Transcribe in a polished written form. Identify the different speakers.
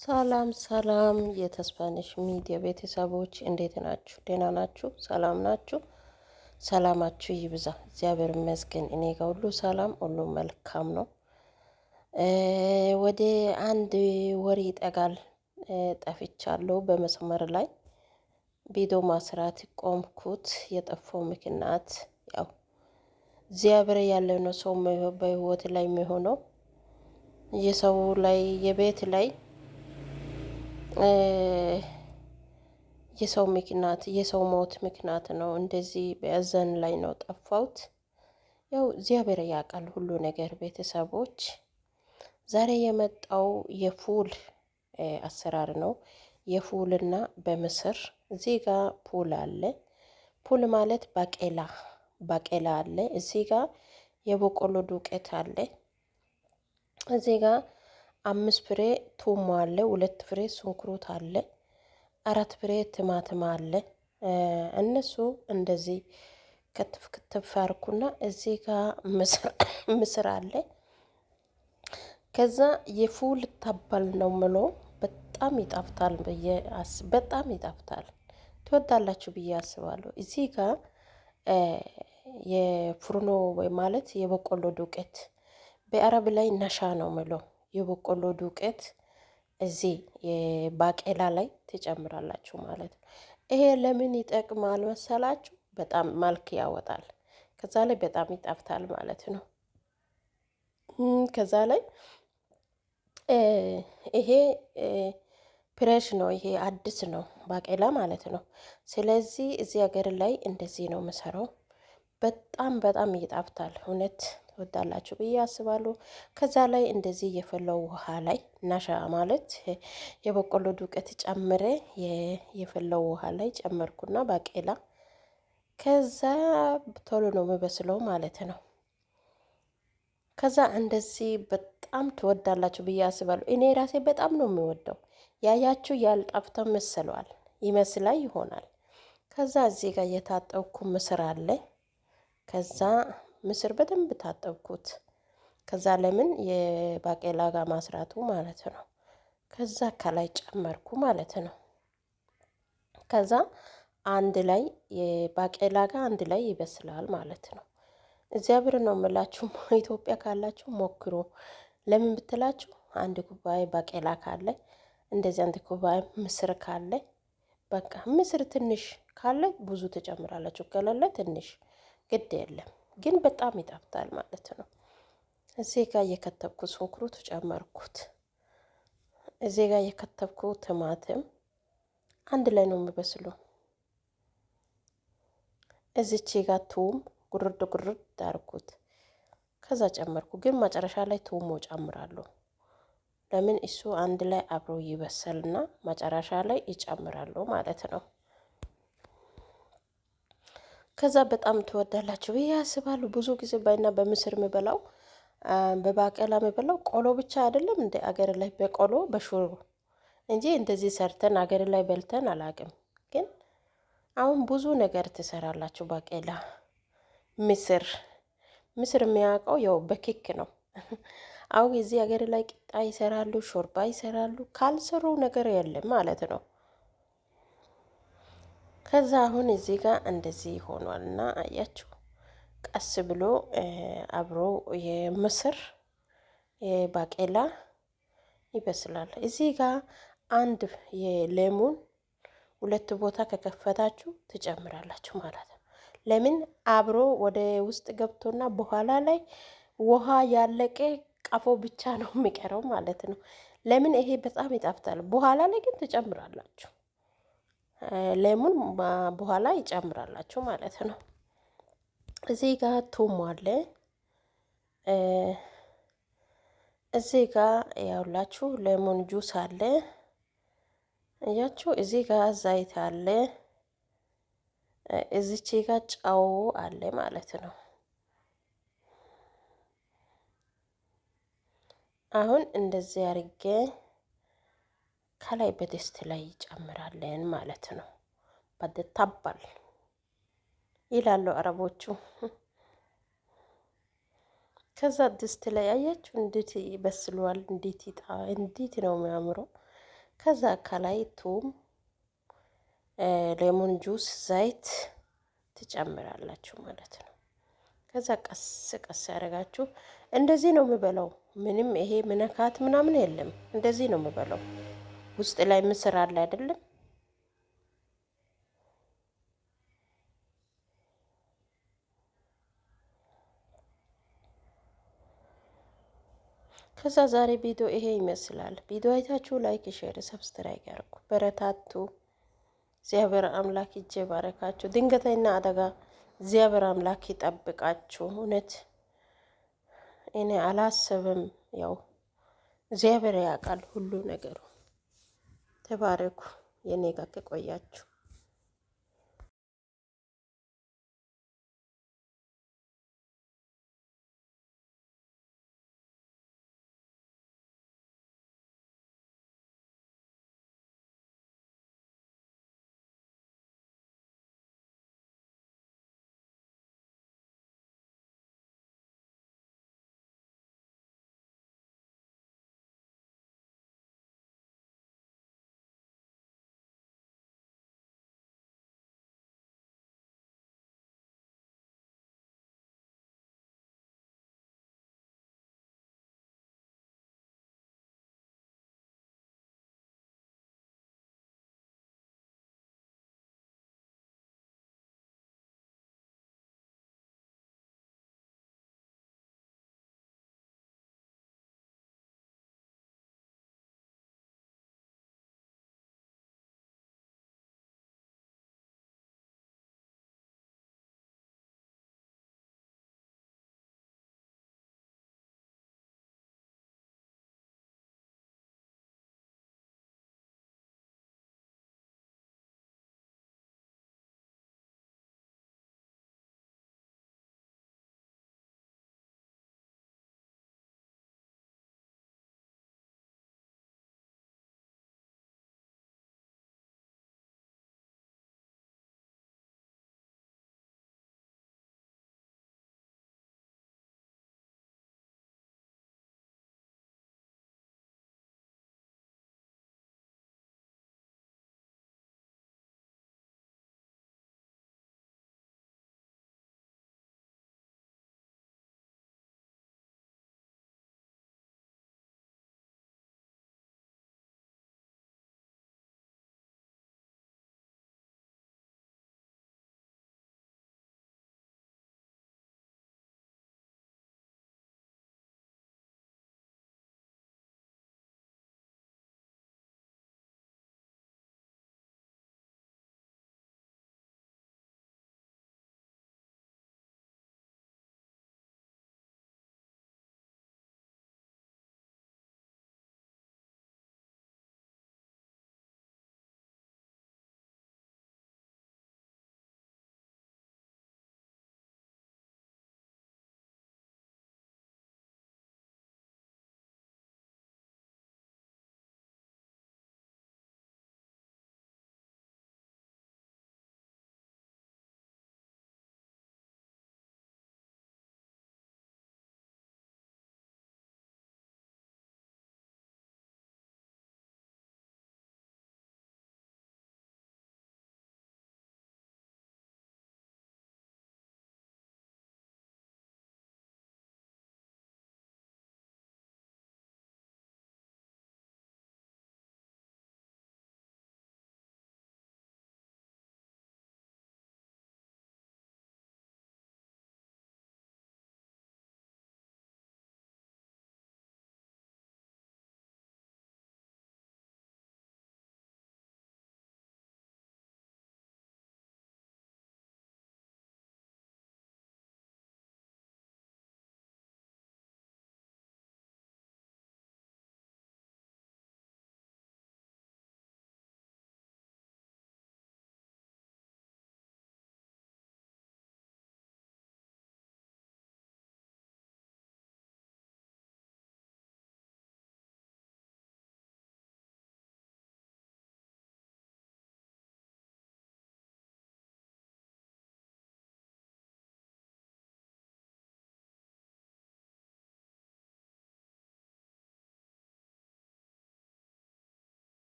Speaker 1: ሰላም ሰላም የተስፋነሽ ሚዲያ ቤተሰቦች እንዴት ናችሁ? ደህና ናችሁ? ሰላም ናችሁ? ሰላማችሁ ይብዛ። እግዚአብሔር ይመስገን እኔ ጋር ሁሉ ሰላም፣ ሁሉ መልካም ነው። ወደ አንድ ወር ይጠጋል ጠፍቻለሁ። በመስመር ላይ ቪዲዮ ማስራት ቆምኩት። የጠፋው ምክንያት ያው እግዚአብሔር ያለ ነው። ሰው በህይወት ላይ የሚሆነው የሰው ላይ የቤት ላይ የሰው ምክንያት የሰው ሞት ምክንያት ነው። እንደዚህ በያዘን ላይ ነው ጠፋሁት። ያው እግዚአብሔር ያውቃል ሁሉ ነገር። ቤተሰቦች ዛሬ የመጣው የፉል አሰራር ነው። የፉልና በምስር እዚህ ጋር ፉል አለ። ፉል ማለት ባቄላ አለ። እዚህ ጋር የበቆሎ ዱቄት አለ። እዚህ ጋር 5 ፍሬ ቱም አለ። 2 ፍሬ ሽንኩርት አለ። 4 ፍሬ ቲማቲም አለ። እነሱ እንደዚህ ክትፍ ክትፍ አርኩና እዚህ ጋር ምስር አለ። ከዛ የፉል ታባል ነው ምሎ በጣም ይጣፍጣል። በጣም ይጣፍጣል። ትወዳላችሁ ብዬ አስባለሁ። እዚህ ጋር የፍርኖ ወይ ማለት የበቆሎ ዱቄት በአረብ ላይ ነሻ ነው ምለው የበቆሎ ዱቄት እዚህ የባቄላ ላይ ትጨምራላችሁ ማለት ነው። ይሄ ለምን ይጠቅማል መሰላችሁ? በጣም መልክ ያወጣል። ከዛ ላይ በጣም ይጣፍጣል ማለት ነው። ከዛ ላይ ይሄ ፍሬሽ ነው። ይሄ አዲስ ነው ባቄላ ማለት ነው። ስለዚህ እዚህ ሀገር ላይ እንደዚህ ነው የምሰራው። በጣም በጣም ይጣፍጣል። እውነት ትወዳላችሁ ብዬ አስባለሁ። ከዛ ላይ እንደዚህ የፈላው ውሃ ላይ ናሻ ማለት የበቆሎ ዱቄት ጨምሬ የፈላው ውሃ ላይ ጨመርኩና ባቄላ ከዛ ቶሎ ነው የሚበስለው ማለት ነው። ከዛ እንደዚህ በጣም ትወዳላችሁ ብዬ አስባለሁ። እኔ ራሴ በጣም ነው የሚወደው። ያያችሁ ያልጣፍተ መስሏል ይመስላል ይሆናል። ከዛ እዚህ ጋር የታጠብኩ ምስር አለ። ከዛ ምስር በደንብ ታጠብኩት። ከዛ ለምን የባቄላ ጋር ማስራቱ ማለት ነው። ከዛ ከላይ ጨመርኩ ማለት ነው። ከዛ አንድ ላይ የባቄላ ጋር አንድ ላይ ይበስላል ማለት ነው። እግዚአብሔር ነው የምላችሁ። ኢትዮጵያ ካላችሁ ሞክሩ። ለምን ብትላችሁ አንድ ኩባያ ባቄላ ካለ እንደዚህ አንድ ኩባያ ምስር ካለ በቃ ምስር ትንሽ ካለ ብዙ ትጨምራላችሁ፣ ከሌለ ትንሽ ግድ የለም። ግን በጣም ይጣፍጣል ማለት ነው። እዚህ ጋር የከተብኩት ሽንኩርት ጨመርኩት። እዚህ ጋር የከተብኩት ቲማቲም አንድ ላይ ነው የሚበስለው። እዚች ጋር ቱም ጉርድ ጉርድ አርኩት። ከዛ ጨመርኩ። ግን መጨረሻ ላይ ቱሞ ጨምራለሁ። ለምን እሱ አንድ ላይ አብሮ ይበሰልና መጨረሻ ላይ ይጨምራለሁ ማለት ነው። ከዛ በጣም ትወዳላችሁ ብዬ አስባለሁ። ብዙ ጊዜ ባይና በምስር የምበላው በባቄላ የምበላው ቆሎ ብቻ አይደለም እንደ አገር ላይ በቆሎ በሹሮ እንጂ እንደዚህ ሰርተን አገር ላይ በልተን አላቅም። ግን አሁን ብዙ ነገር ትሰራላችሁ። ባቄላ ምስር የሚያውቀው ያው በኬክ ነው። አሁን እዚህ ሀገር ላይ ቂጣ ይሰራሉ፣ ሾርባ ይሰራሉ። ካልሰሩ ነገር የለም ማለት ነው። ከዛ አሁን እዚህ ጋር እንደዚህ ሆኗል እና አያችሁ፣ ቀስ ብሎ አብሮ የምስር የባቄላ ይበስላል። እዚህ ጋር አንድ የሌሙን 2 ቦታ ከከፈታችሁ ትጨምራላችሁ ማለት ነው። ለምን አብሮ ወደ ውስጥ ገብቶና በኋላ ላይ ውሃ ያለቀ ቀፎ ብቻ ነው የሚቀረው ማለት ነው። ለምን ይሄ በጣም ይጣፍጣል። በኋላ ላይ ግን ትጨምራላችሁ። ሌሙን በኋላ ይጨምራላችሁ ማለት ነው። እዚህ ጋር ቱም አለ። እዚህ ጋር ያውላችሁ ሌሞን ጁስ አለ። እያችሁ እዚህ ጋር ዘይት አለ። እዚች ጋር ጨው አለ ማለት ነው። አሁን እንደዚህ አርጌ ከላይ በድስት ላይ ይጨምራለን ማለት ነው። በደታባል ይላሉ አረቦቹ። ከዛ ድስት ላይ አያችሁ እንዴት ይበስሏል፣ እንዴት ነው የሚያምረው። ከዛ ከላይ ቱም፣ ሌሞን ጁስ፣ ዘይት ትጨምራላችሁ ማለት ነው። ከዛ ቀስ ቀስ ያደርጋችሁ እንደዚህ ነው የምበላው። ምንም ይሄ ምነካት ምናምን የለም። እንደዚህ ነው የምበላው። ውስጥ ላይ ምስር አለ አይደለም? ከዛ ዛሬ ቪዲዮ ይሄ ይመስላል። ቪዲዮ አይታችሁ ላይክ፣ ሼር፣ ሰብስክራይብ ያርጉ። በረታቱ። እግዚአብሔር አምላክ እጄ ባረካችሁ። ድንገተኛ አደጋ እግዚአብሔር አምላክ ይጠብቃችሁ። እውነት እኔ አላሰብም። ያው እግዚአብሔር ያውቃል ሁሉ ነገሩ። ተባረኩ የኔ ጋር ከቆያችሁ